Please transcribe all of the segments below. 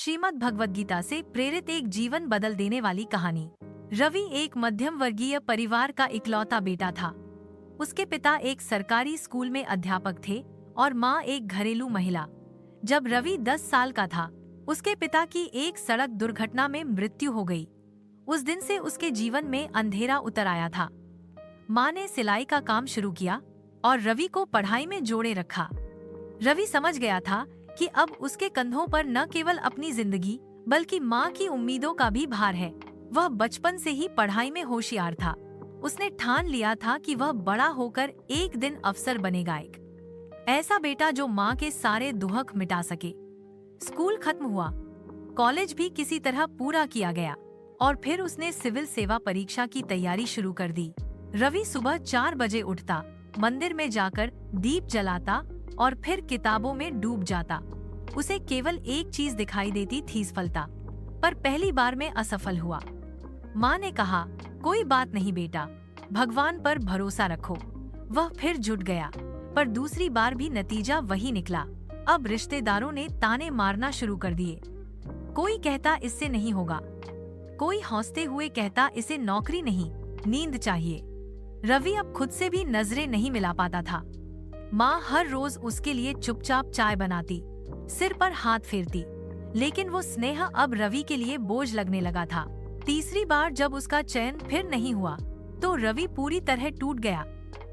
श्रीमद् भगवद गीता से प्रेरित एक जीवन बदल देने वाली कहानी। रवि एक मध्यम वर्गीय परिवार का इकलौता बेटा था। उसके पिता एक सरकारी स्कूल में अध्यापक थे और माँ एक घरेलू महिला। जब रवि 10 साल का था, उसके पिता की एक सड़क दुर्घटना में मृत्यु हो गई। उस दिन से उसके जीवन में अंधेरा उतर आया था। माँ ने सिलाई का काम शुरू किया और रवि को पढ़ाई में जोड़े रखा। रवि समझ गया था कि अब उसके कंधों पर न केवल अपनी जिंदगी बल्कि माँ की उम्मीदों का भी भार है। वह बचपन से ही पढ़ाई में होशियार था। उसने ठान लिया था कि वह बड़ा होकर एक दिन अफसर बनेगा, एक ऐसा बेटा जो माँ के सारे दुहक मिटा सके। स्कूल खत्म हुआ, कॉलेज भी किसी तरह पूरा किया गया और फिर उसने सिविल सेवा परीक्षा की तैयारी शुरू कर दी। रवि सुबह 4 बजे उठता, मंदिर में जाकर दीप जलाता और फिर किताबों में डूब जाता। उसे केवल एक चीज दिखाई देती थी, सफलता। पर पहली बार में असफल हुआ। माँ ने कहा, कोई बात नहीं बेटा, भगवान पर भरोसा रखो। वह फिर जुट गया, पर दूसरी बार भी नतीजा वही निकला। अब रिश्तेदारों ने ताने मारना शुरू कर दिए। कोई कहता इससे नहीं होगा, कोई हंसते हुए कहता इसे नौकरी नहीं, नींद चाहिए। रवि अब खुद से भी नजरें नहीं मिला पाता था। माँ हर रोज उसके लिए चुपचाप चाय बनाती, सिर पर हाथ फेरती, लेकिन वो स्नेह अब रवि के लिए बोझ लगने लगा था। तीसरी बार जब उसका चयन फिर नहीं हुआ, तो रवि पूरी तरह टूट गया।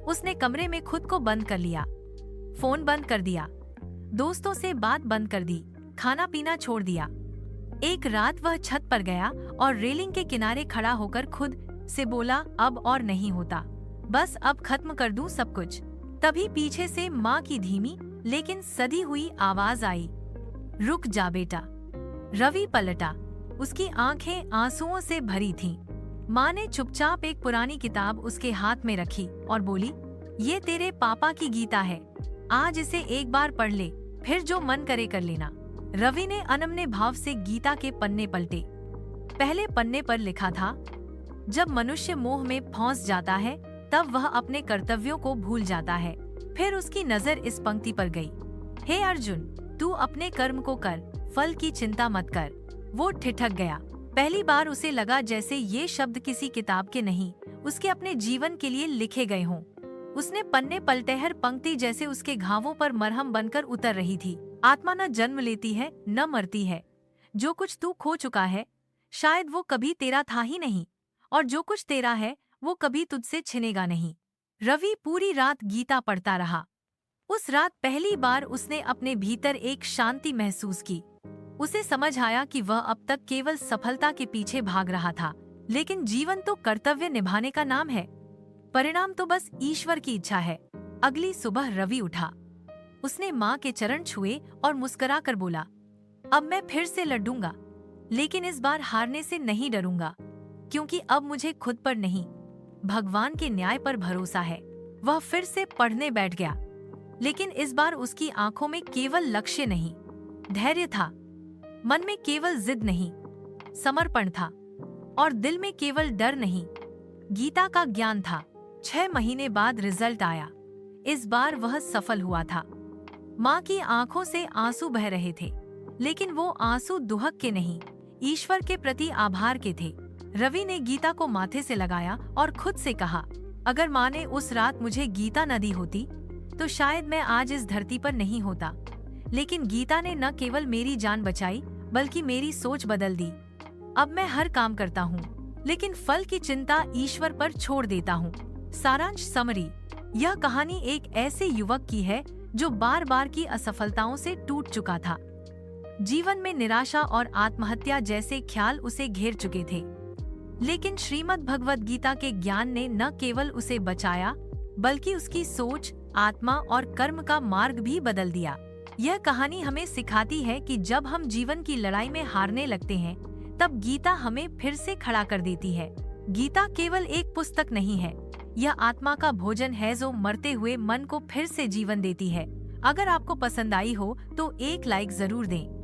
उसने कमरे में खुद को बंद कर लिया, फोन बंद कर दिया, दोस्तों से बात बंद कर दी, खाना पीना छोड़ दिया। एक रात वह छत पर गया और रेलिंग के किनारे खड़ा होकर खुद से बोला, अब और नहीं होता, बस अब खत्म कर दूं सब कुछ। तभी पीछे से माँ की धीमी लेकिन सधी हुई आवाज आई, रुक जा बेटा। रवि पलटा, उसकी आंखें आंसुओं से भरी थीं। माँ ने चुपचाप एक पुरानी किताब उसके हाथ में रखी और बोली, ये तेरे पापा की गीता है, आज इसे एक बार पढ़ ले, फिर जो मन करे कर लेना। रवि ने अनमने भाव से गीता के पन्ने पलटे। पहले पन्ने पर लिखा था, जब मनुष्य मोह में फंस जाता है तब वह अपने कर्तव्यों को भूल जाता है। फिर उसकी नजर इस पंक्ति पर गई, हे अर्जुन, तू अपने कर्म को कर, फल की चिंता मत कर। वो ठिठक गया। पहली बार उसे लगा जैसे ये शब्द किसी किताब के नहीं, उसके अपने जीवन के लिए लिखे गए हों। उसने पन्ने पलटे, हर पंक्ति जैसे उसके घावों पर मरहम बनकर उतर रही थी। आत्मा न जन्म लेती है न मरती है। जो कुछ तू खो चुका है शायद वो कभी तेरा था ही नहीं, और जो कुछ तेरा है वो कभी तुझसे छिनेगा नहीं। रवि पूरी रात गीता पढ़ता रहा। उस रात पहली बार उसने अपने भीतर एक शांति महसूस की। उसे समझ आया कि वह अब तक केवल सफलता के पीछे भाग रहा था, लेकिन जीवन तो कर्तव्य निभाने का नाम है। परिणाम तो बस ईश्वर की इच्छा है। अगली सुबह रवि उठा। उसने माँ के चरण छुए और मुस्कुरा कर बोला, अब मैं फिर से लड़ूंगा, लेकिन इस बार हारने से नहीं डरूंगा, क्योंकि अब मुझे खुद पर नहीं, भगवान के न्याय पर भरोसा है। वह फिर से पढ़ने बैठ गया, लेकिन इस बार उसकी आंखों में केवल लक्ष्य नहीं, धैर्य था। मन में केवल जिद नहीं, समर्पण था, और दिल में केवल डर नहीं, गीता का ज्ञान था। 6 महीने बाद रिजल्ट आया। इस बार वह सफल हुआ था। माँ की आंखों से आंसू बह रहे थे, लेकिन वो आंसू दुहक के नहीं, ईश्वर के प्रति आभार के थे। रवि ने गीता को माथे से लगाया और खुद से कहा, अगर माँ ने उस रात मुझे गीता न दी होती तो शायद मैं आज इस धरती पर नहीं होता। लेकिन गीता ने न केवल मेरी जान बचाई बल्कि मेरी सोच बदल दी। अब मैं हर काम करता हूँ, लेकिन फल की चिंता ईश्वर पर छोड़ देता हूँ। सारांश समरी, यह कहानी एक ऐसे युवक की है जो बार बार की असफलताओं से टूट चुका था। जीवन में निराशा और आत्महत्या जैसे ख्याल उसे घेर चुके थे, लेकिन श्रीमद् भगवद गीता के ज्ञान ने न केवल उसे बचाया बल्कि उसकी सोच, आत्मा और कर्म का मार्ग भी बदल दिया। यह कहानी हमें सिखाती है कि जब हम जीवन की लड़ाई में हारने लगते हैं, तब गीता हमें फिर से खड़ा कर देती है। गीता केवल एक पुस्तक नहीं है, यह आत्मा का भोजन है जो मरते हुए मन को फिर से जीवन देती है। अगर आपको पसंद आई हो तो एक लाइक जरूर दें।